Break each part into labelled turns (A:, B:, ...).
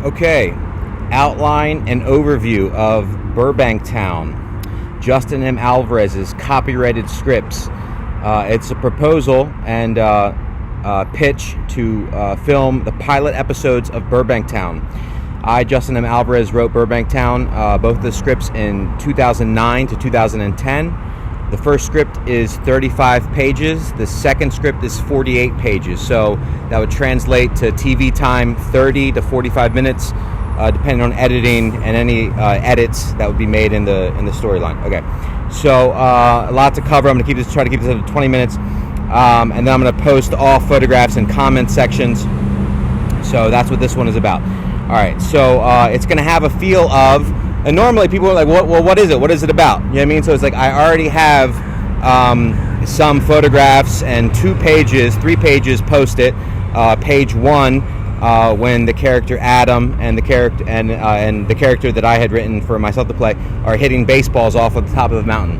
A: Okay, outline and overview of Burbank Town. Justin M. Alvarez's copyrighted scripts. It's a proposal and pitch to film the pilot episodes of Burbank Town. I, Justin M. Alvarez, wrote Burbank Town, both the scripts in 2009 to 2010. The first script is 35 pages. The second script is 48 pages. So that would translate to TV time 30 to 45 minutes, depending on editing and any edits that would be made in the storyline. Okay, so a lot to cover. I'm going to try to keep this under 20 minutes, and then I'm going to post all photographs in comment sections. So that's what this one is about. All right, so it's going to have a feel of. And normally people are like, what is it? What is it about? You know what I mean? So it's like I already have some photographs and 3 pages posted. Page 1, when the character Adam and the character and the character that I had written for myself to play are hitting baseballs off of the top of the mountain.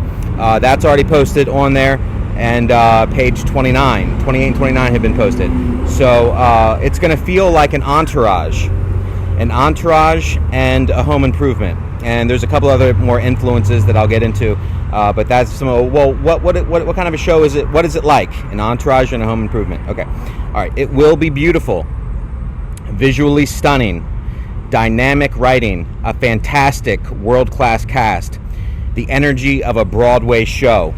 A: That's already posted on there. And page 28 and 29 have been posted. So it's going to feel like an entourage and a home improvement. And there's a couple other more influences that I'll get into, but that's some. Well, what kind of a show is it? What is it like? An entourage and a home improvement. Okay, all right. It will be beautiful, visually stunning, dynamic writing, a fantastic world-class cast, the energy of a Broadway show.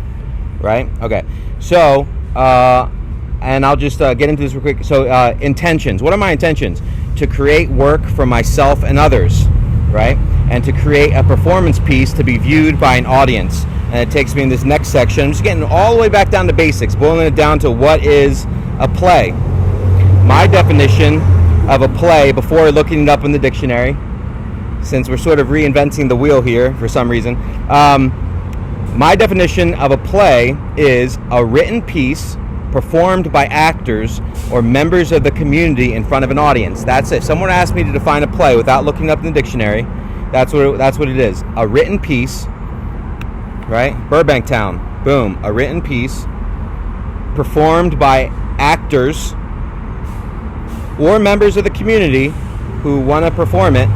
A: Right? Okay. So, and I'll just get into this real quick. So, intentions. What are my intentions? To create work for myself and others, right? And to create a performance piece to be viewed by an audience. And it takes me in this next section. I'm just getting all the way back down to basics, boiling it down to what is a play. My definition of a play, before looking it up in the dictionary, since we're sort of reinventing the wheel here for some reason, my definition of a play is a written piece performed by actors or members of the community in front of an audience. That's it. If someone asked me to define a play without looking up in the dictionary, that's what it is. A written piece, right? Burbank Town, boom. A written piece performed by actors or members of the community who want to perform it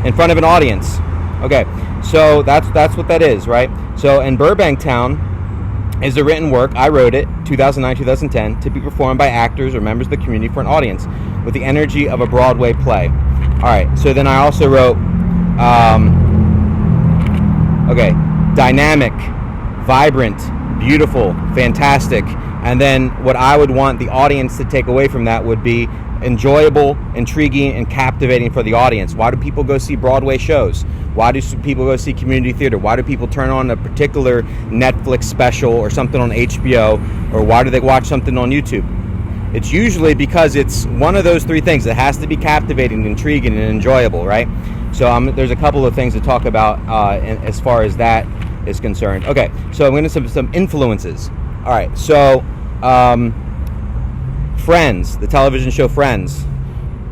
A: in front of an audience. Okay, so that's what that is, right? So in Burbank Town is a written work. I wrote it, 2009-2010, to be performed by actors or members of the community for an audience with the energy of a Broadway play. All right, so then I also wrote, dynamic, vibrant, beautiful, fantastic, and then what I would want the audience to take away from that would be enjoyable, intriguing, and captivating for the audience. Why do people go see Broadway shows? Why do people go see community theater? Why do people turn on a particular Netflix special or something on HBO? Or why do they watch something on YouTube? It's usually because it's one of those 3 things. It has to be captivating, intriguing, and enjoyable, right? So there's a couple of things to talk about as far as that is concerned. Okay, so I'm going to some influences. All right, so Friends, the television show Friends,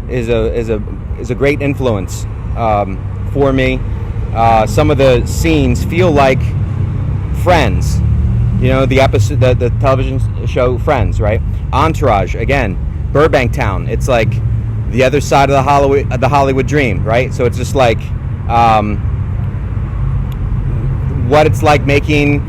A: is a great influence for me. Some of the scenes feel like Friends, you know, the episode, the television show Friends, right? Entourage, again, Burbank Town. It's like the other side of the Hollywood dream, right? So it's just like what it's like making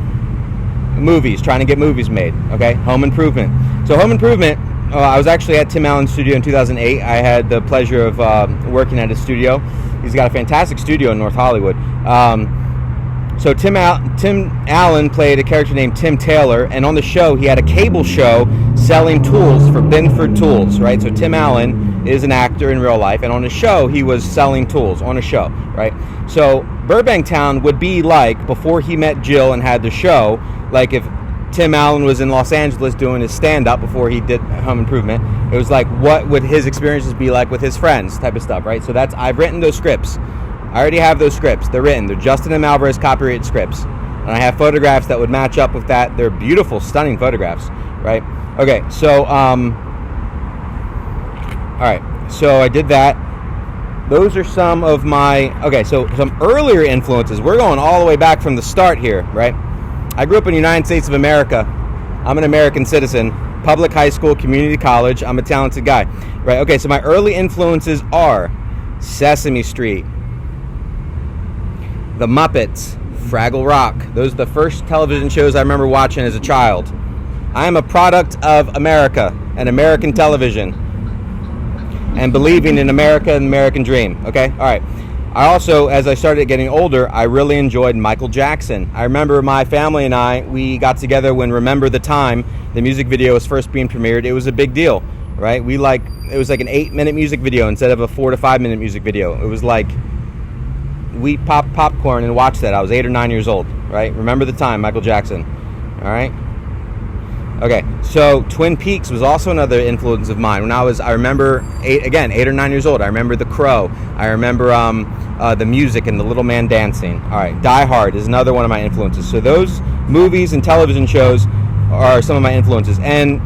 A: movies, trying to get movies made. Okay, Home Improvement. So Home Improvement. I was actually at Tim Allen's studio in 2008. I had the pleasure of working at his studio. He's got a fantastic studio in North Hollywood. So Tim Allen played a character named Tim Taylor, and on the show he had a cable show selling tools for Binford Tools, right? So Tim Allen is an actor in real life, and on the show he was selling tools on a show, right? So Burbank Town would be like, before he met Jill and had the show, like if Tim Allen was in Los Angeles doing his stand-up before he did Home Improvement. It was like, what would his experiences be like with his friends type of stuff, right? So I've written those scripts. I already have those scripts. They're written. They're Justin M. Alvarez copyrighted scripts. And I have photographs that would match up with that. They're beautiful, stunning photographs, right? Okay, so, all right. So I did that. Those are some of my, so some earlier influences. We're going all the way back from the start here, right? I grew up in the United States of America. I'm an American citizen. Public high school, community college. I'm a talented guy, right? Okay, so my early influences are Sesame Street, The Muppets, Fraggle Rock. Those are the first television shows I remember watching as a child. I am a product of America and American television and believing in America and the American dream. Okay? All right. I also, as I started getting older, I really enjoyed Michael Jackson. I remember my family and we got together when Remember the Time, the music video, was first being premiered. It was a big deal, right? It was like an 8-minute music video instead of a 4 to 5 minute music video. It was like we popped popcorn and watched that. I was 8 or 9 years old, right? Remember the Time, Michael Jackson. All right? Okay, so Twin Peaks was also another influence of mine. When I remember 8 or 9 years old. I remember The Crow. I remember the music and the little man dancing. All right, Die Hard is another one of my influences. So those movies and television shows are some of my influences. And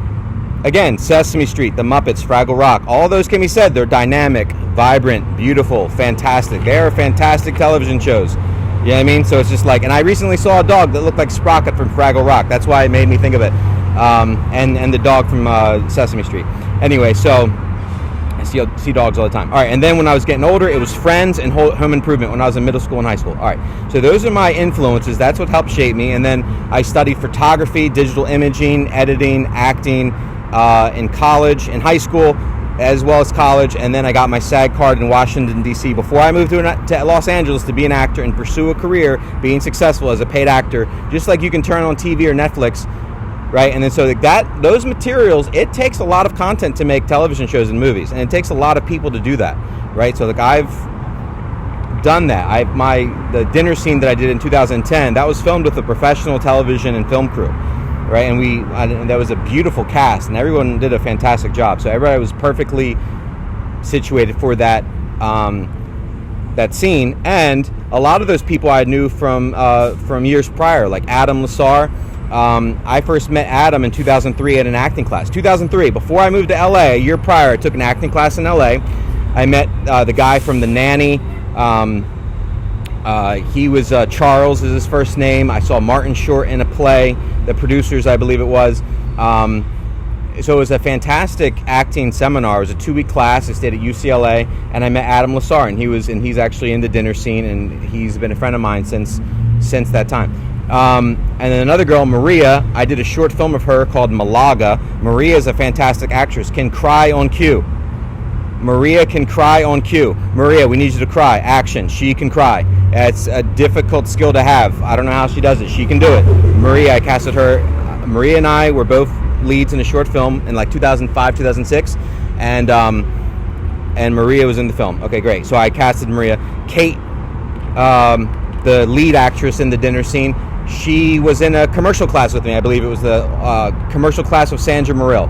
A: again, Sesame Street, The Muppets, Fraggle Rock, all those can be said. They're dynamic, vibrant, beautiful, fantastic. They are fantastic television shows. You know what I mean? So it's just like, and I recently saw a dog that looked like Sprocket from Fraggle Rock. That's why it made me think of it. And the dog from Sesame Street. Anyway, so I see dogs all the time. All right, and then when I was getting older, it was Friends and Home Improvement when I was in middle school and high school. All right, so those are my influences. That's what helped shape me. And then I studied photography, digital imaging, editing, acting in college, in high school, as well as college. And then I got my SAG card in Washington, D.C. before I moved to Los Angeles to be an actor and pursue a career being successful as a paid actor, just like you can turn on TV or Netflix. Right, and then so those materials, it takes a lot of content to make television shows and movies, and it takes a lot of people to do that, right? So I've done that. The dinner scene that I did in 2010, that was filmed with a professional television and film crew, right? And that was a beautiful cast, and everyone did a fantastic job. So everybody was perfectly situated for that that scene, and a lot of those people I knew from years prior, like Adam Lassar. I first met Adam in 2003 at an acting class. 2003, before I moved to LA, a year prior, I took an acting class in LA. I met the guy from The Nanny. He was Charles is his first name. I saw Martin Short in a play, The Producers, I believe it was. So it was a fantastic acting seminar. It was a 2-week class. I stayed at UCLA, and I met Adam Lassar, and he's actually in the dinner scene, and he's been a friend of mine since that time. And then another girl, Maria, I did a short film of her called Malaga. Maria is a fantastic actress, can cry on cue. Maria can cry on cue. Maria, we need you to cry. Action. She can cry. It's a difficult skill to have. I don't know how she does it. She can do it. Maria, I casted her. Maria and I were both leads in a short film in like 2005, 2006. And Maria was in the film. Okay, great. So I casted Maria. Kate, the lead actress in the dinner scene, she was in a commercial class with me. I believe it was the commercial class with Sandra Morrill,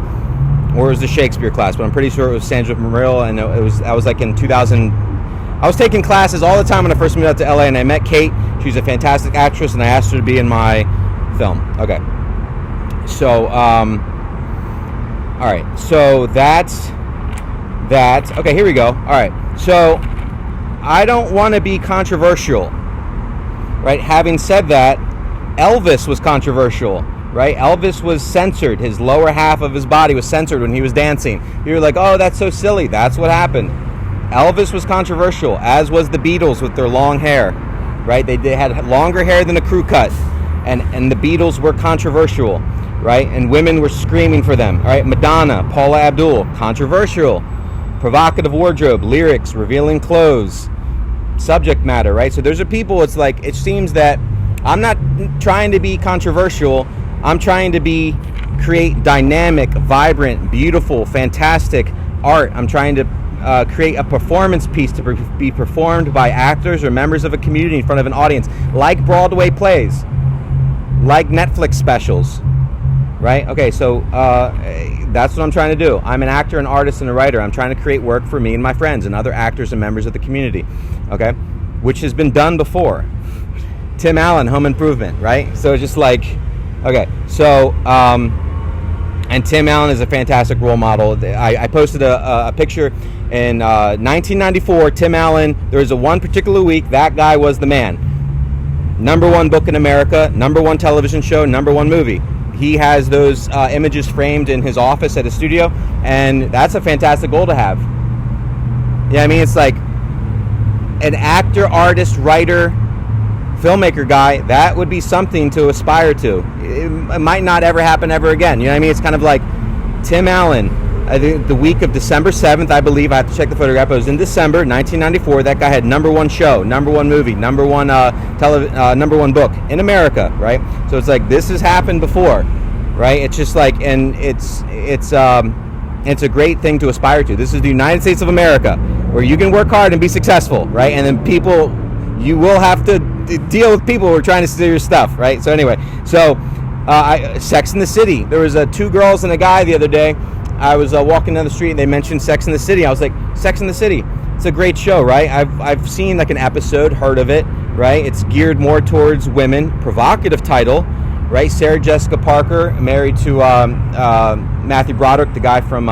A: or it was the Shakespeare class, but I'm pretty sure it was Sandra Morrill, and I was like in 2000. I was taking classes all the time when I first moved out to LA, and I met Kate. She's a fantastic actress, and I asked her to be in my film. Okay. So, all right. So that's that. Okay, here we go. All right. So I don't want to be controversial, right? Having said that, Elvis was controversial, right? Elvis was censored. His lower half of his body was censored when he was dancing. You were like, oh, that's so silly. That's what happened. Elvis was controversial, as was the Beatles with their long hair, right? They had longer hair than a crew cut, and the Beatles were controversial, right? And women were screaming for them, all right? Madonna, Paula Abdul, controversial. Provocative wardrobe, lyrics, revealing clothes, subject matter, right? So there's people, it's like, it seems that I'm not trying to be controversial. I'm trying to create dynamic, vibrant, beautiful, fantastic art. I'm trying to create a performance piece to be performed by actors or members of a community in front of an audience, like Broadway plays, like Netflix specials, right? Okay, so that's what I'm trying to do. I'm an actor, an artist, and a writer. I'm trying to create work for me and my friends and other actors and members of the community, okay? Which has been done before. Tim Allen, Home Improvement, right? So it's just like, okay, so, and Tim Allen is a fantastic role model. I posted a picture in 1994, Tim Allen, there was one particular week, that guy was the man. #1 book in America, #1 television show, #1 movie. He has those images framed in his office at his studio, and that's a fantastic goal to have. Yeah, I mean, it's like, an actor, artist, writer, filmmaker guy, that would be something to aspire to. It might not ever happen ever again. You know what I mean? It's kind of like Tim Allen. I think the week of December 7th, I believe, I have to check the photograph, but it was in December 1994. That guy had #1 show, #1 movie, #1 book in America, right? So it's like, this has happened before, right? It's just like, and it's a great thing to aspire to. This is the United States of America, where you can work hard and be successful, right? And then you will have to deal with people who are trying to steal your stuff, right? So anyway, Sex in the City. There was 2 girls and a guy the other day. I was walking down the street and they mentioned Sex in the City. I was like, Sex in the City. It's a great show, right? I've seen like an episode, heard of it, right? It's geared more towards women. Provocative title, right? Sarah Jessica Parker, married to Matthew Broderick, the guy from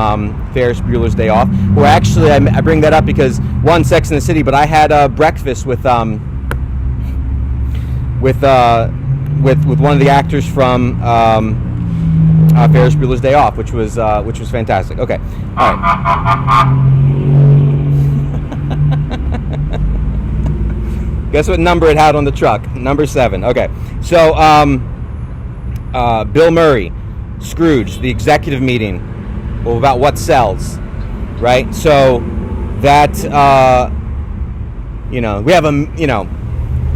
A: Ferris Bueller's Day Off. Who actually, I bring that up because, one, Sex in the City, but I had breakfast with one of the actors from Ferris Bueller's Day Off, which was fantastic. Okay, all right. Guess what number it had on the truck? Number 7. Okay, so Bill Murray, Scrooge, the executive meeting, well, about what sells, right? So that we have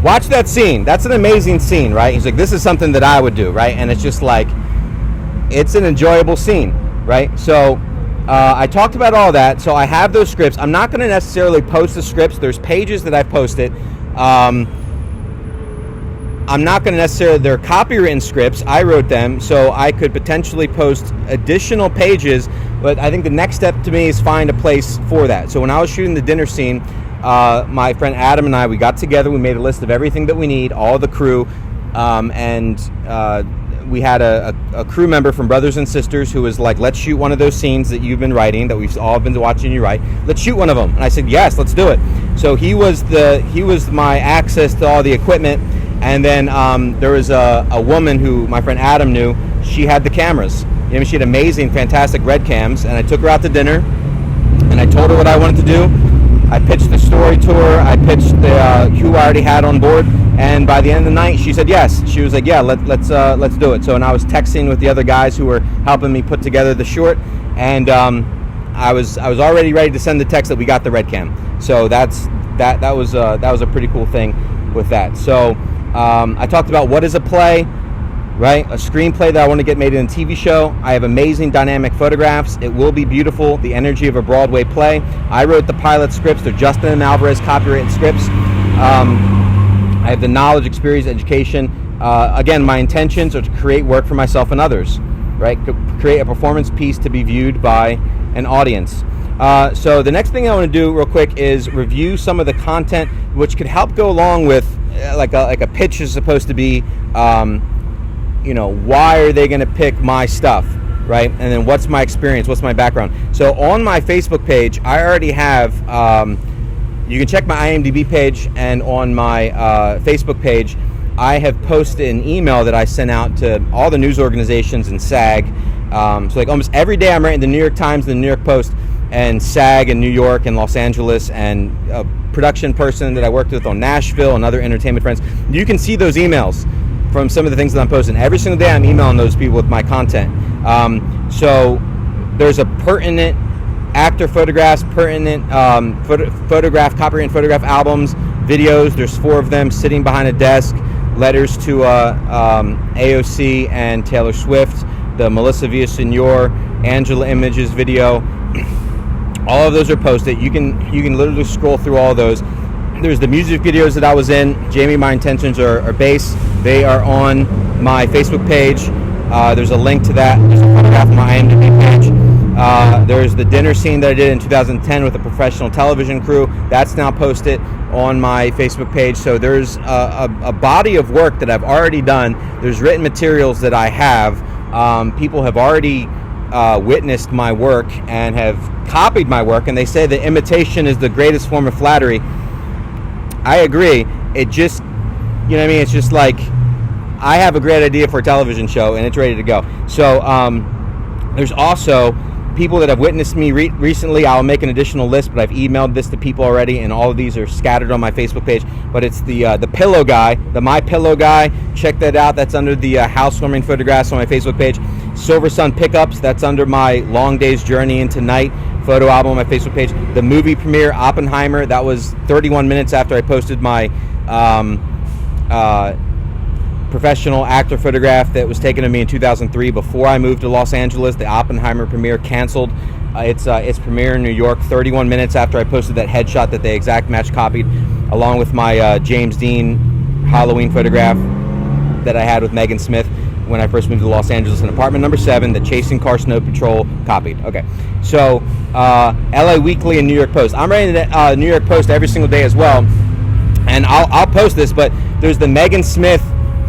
A: watch that scene. That's an amazing scene, right? He's like, this is something that I would do, right? And it's just like, it's an enjoyable scene, right? So I talked about all that. So I have those scripts. I'm not going to necessarily post the scripts. There's pages that I've posted. I'm not going to necessarily, they're copywritten scripts. I wrote them, so I could potentially post additional pages, but I think the next step to me is find a place for that. So when I was shooting the dinner scene, my friend Adam and I, we got together, we made a list of everything that we need, all the crew, and we had a crew member from Brothers and Sisters who was like, let's shoot one of those scenes that you've been writing, that we've all been watching you write. Let's shoot one of them. And I said, yes, let's do it. So he was my access to all the equipment. And then there was a woman who my friend Adam knew. She had the cameras. You know, she had amazing, fantastic red cams. And I took her out to dinner, and I told her what I wanted to do. I pitched the story to her. I pitched who I already had on board. And by the end of the night, she said yes. She was like, "Yeah, let's do it." So, and I was texting with the other guys who were helping me put together the short, and I was already ready to send the text that we got the red cam. So that was a pretty cool thing with that. So I talked about what is a play, right? A screenplay that I want to get made in a TV show. I have amazing dynamic photographs. It will be beautiful. The energy of a Broadway play. I wrote the pilot scripts. They're Justin and Alvarez copyrighted scripts. I have the knowledge, experience, education. Again, my intentions are to create work for myself and others, right? Create a performance piece to be viewed by an audience. So the next thing I want to do real quick is review some of the content which could help go along with like a pitch is supposed to be, why are they going to pick my stuff, right? And then what's my experience, what's my background. So on my Facebook page, I already have, you can check my IMDb page, and on my Facebook page, I have posted an email that I sent out to all the news organizations and SAG. So like almost every day I'm writing the New York Times, the New York Post, and SAG in New York and Los Angeles, and a production person that I worked with on Nashville and other entertainment friends. You can see those emails from some of the things that I'm posting. Every single day I'm emailing those people with my content. So there's a pertinent actor photographs, pertinent photograph, copyrighted photograph albums, videos. There's 4 of them sitting behind a desk. Letters to AOC and Taylor Swift, the Melissa Villaseñor, Angela Images video. All of those are posted. You can literally scroll through all those. There's the music videos that I was in. Jamie, My Intentions are based. They are on my Facebook page. There's a link to that. There's a photograph on my IMDb page. There's the dinner scene that I did in 2010 with a professional television crew. That's now posted on my Facebook page. So there's a body of work that I've already done. There's written materials that I have. People have already witnessed my work and have copied my work, and they say that imitation is the greatest form of flattery. I agree. It just, it's just like, I have a great idea for a television show and it's ready to go. So there's also people that have witnessed me recently, I'll make an additional list, but I've emailed this to people already, and all of these are scattered on my Facebook page. But it's the pillow guy, the My Pillow guy. Check that out. That's under the housewarming photographs on my Facebook page. Silver Sun Pickups, that's under my Long Day's Journey into Night photo album on my Facebook page. The movie premiere, Oppenheimer, that was 31 minutes after I posted my professional actor photograph that was taken of me in 2003 before I moved to Los Angeles. The Oppenheimer premiere canceled its premiere in New York 31 minutes after I posted that headshot that they exact match copied, along with my James Dean Halloween photograph that I had with Megan Smith when I first moved to Los Angeles in apartment number 7, the Chasing Car Snow Patrol copied. Okay, so LA Weekly and New York Post. I'm writing the New York Post every single day as well, and I'll post this, but there's the Megan Smith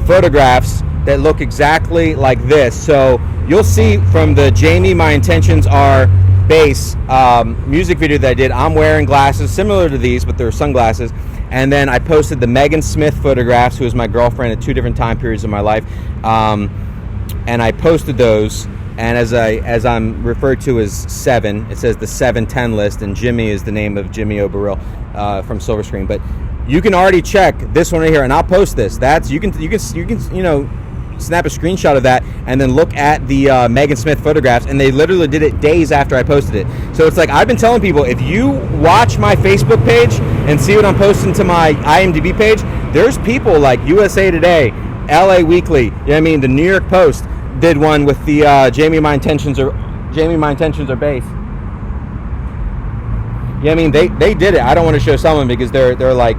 A: photographs that look exactly like this. So you'll see from the Jamie My Intentions Are Bass music video that I did, I'm wearing glasses similar to these, but they're sunglasses. And then I posted the Megan Smith photographs, who was my girlfriend at 2 different time periods of my life, and I posted those. And as I'm referred to as 7, it says the 710 list, and Jimmy is the name of Jimmy O'Baril from Silver Screen. But you can already check this one right here, and I'll post this. That's you can snap a screenshot of that and then look at the Megan Smith photographs, and they literally did it days after I posted it. So it's like I've been telling people, if you watch my Facebook page and see what I'm posting to my IMDb page, there's people like USA Today, LA Weekly, you know what I mean, the New York Post did one with the Jamie My Intentions Are Bass. Yeah, I mean, they did it. I don't want to show someone because they're like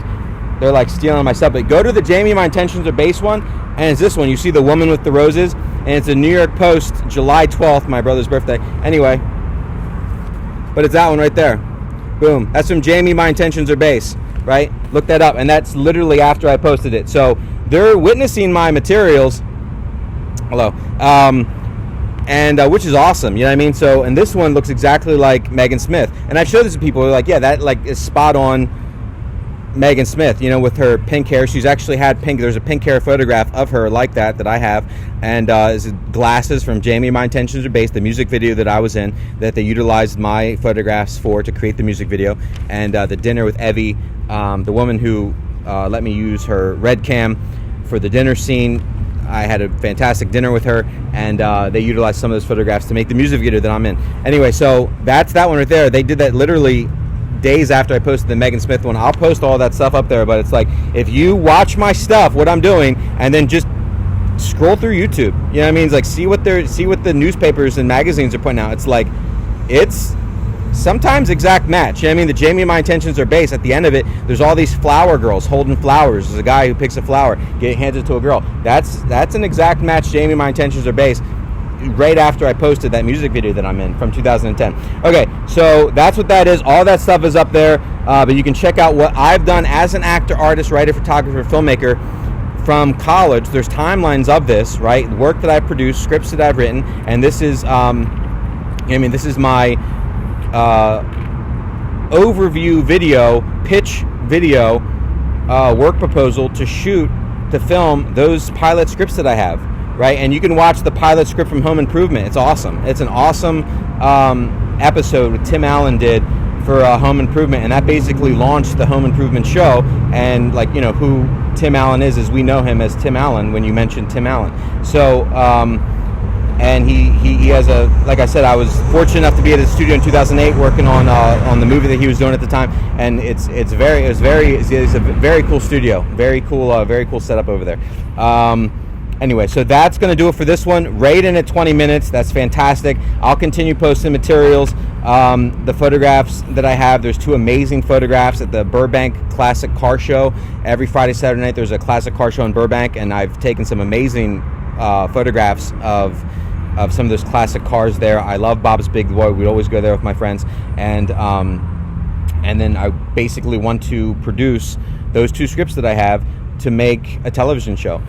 A: stealing my stuff. But go to the Jamie My Intentions Are Bass one, and it's this one. You see the woman with the roses, and it's a New York Post, July 12th, my brother's birthday. Anyway, but it's that one right there. Boom. That's from Jamie My Intentions Are Bass, right? Look that up, and that's literally after I posted it. So they're witnessing my materials. Hello. And which is awesome, you know what I mean? So, and this one looks exactly like Megan Smith. And I've showed this to people who are like, yeah, that like is spot on Megan Smith, you know, with her pink hair. She's actually had pink. There's a pink hair photograph of her like that I have. And is glasses from Jamie My Intentions Are Bass, the music video that I was in, that they utilized my photographs for to create the music video. And the dinner with Evie, the woman who let me use her red cam for the dinner scene. I had a fantastic dinner with her, and they utilized some of those photographs to make the music video that I'm in. Anyway, so that's that one right there. They did that literally days after I posted the Megan Smith one. I'll post all that stuff up there, but it's like, if you watch my stuff, what I'm doing, and then just scroll through YouTube, you know what I mean? It's like, see what the newspapers and magazines are putting out. It's like, it's sometimes exact match. You know what I mean? The Jamie My Intentions Are Bass, at the end of it, there's all these flower girls holding flowers. There's a guy who picks a flower, hands it to a girl. That's an exact match, Jamie My Intentions Are Bass, right after I posted that music video that I'm in from 2010. Okay, so that's what that is. All that stuff is up there, but you can check out what I've done as an actor, artist, writer, photographer, filmmaker from college. There's timelines of this, right? Work that I've produced, scripts that I've written, and this is, this is my overview video, pitch video, work proposal to film those pilot scripts that I have, right? And you can watch the pilot script from Home Improvement. It's awesome. It's an awesome episode that Tim Allen did for Home Improvement, and that basically launched the Home Improvement show. And like, you know, who Tim Allen is we know him as Tim Allen when you mention Tim Allen. So and he has a, like I said, I was fortunate enough to be at his studio in 2008 working on the movie that he was doing at the time, and it's a very cool studio, very cool setup over there. Anyway, so that's going to do it for this one. Right in at 20 minutes. That's fantastic. I'll continue posting materials. The photographs that I have, there's 2 amazing photographs at the Burbank Classic Car Show. Every Friday, Saturday night, there's a classic car show in Burbank, and I've taken some amazing photographs of some of those classic cars there. I love Bob's Big Boy. We'd always go there with my friends, and then I basically want to produce those 2 scripts that I have to make a television show.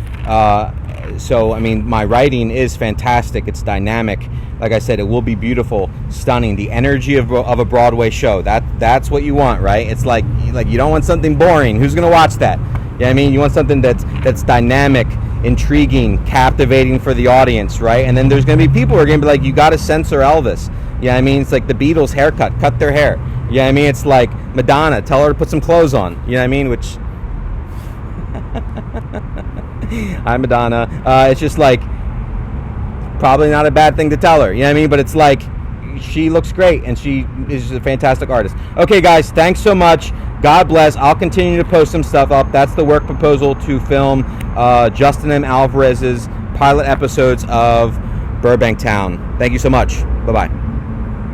A: So I mean, my writing is fantastic. It's dynamic. Like I said, it will be beautiful, stunning. The energy of a Broadway show. That's what you want, right? It's like you don't want something boring. Who's gonna watch that? You know what I mean? You want something that's dynamic, intriguing, captivating for the audience, right? And then there's going to be people who are going to be like, you got to censor Elvis. Yeah, I mean, it's like the Beatles haircut, cut their hair. Yeah, I mean, it's like Madonna, tell her to put some clothes on. You know what I mean? Which, hi Madonna. It's just like, probably not a bad thing to tell her. You know what I mean? But it's like, she looks great, and she is a fantastic artist. Okay, guys, thanks so much. God bless. I'll continue to post some stuff up. That's the work proposal to film Justin M. Alvarez's pilot episodes of Burbank Town. Thank you so much. Bye-bye.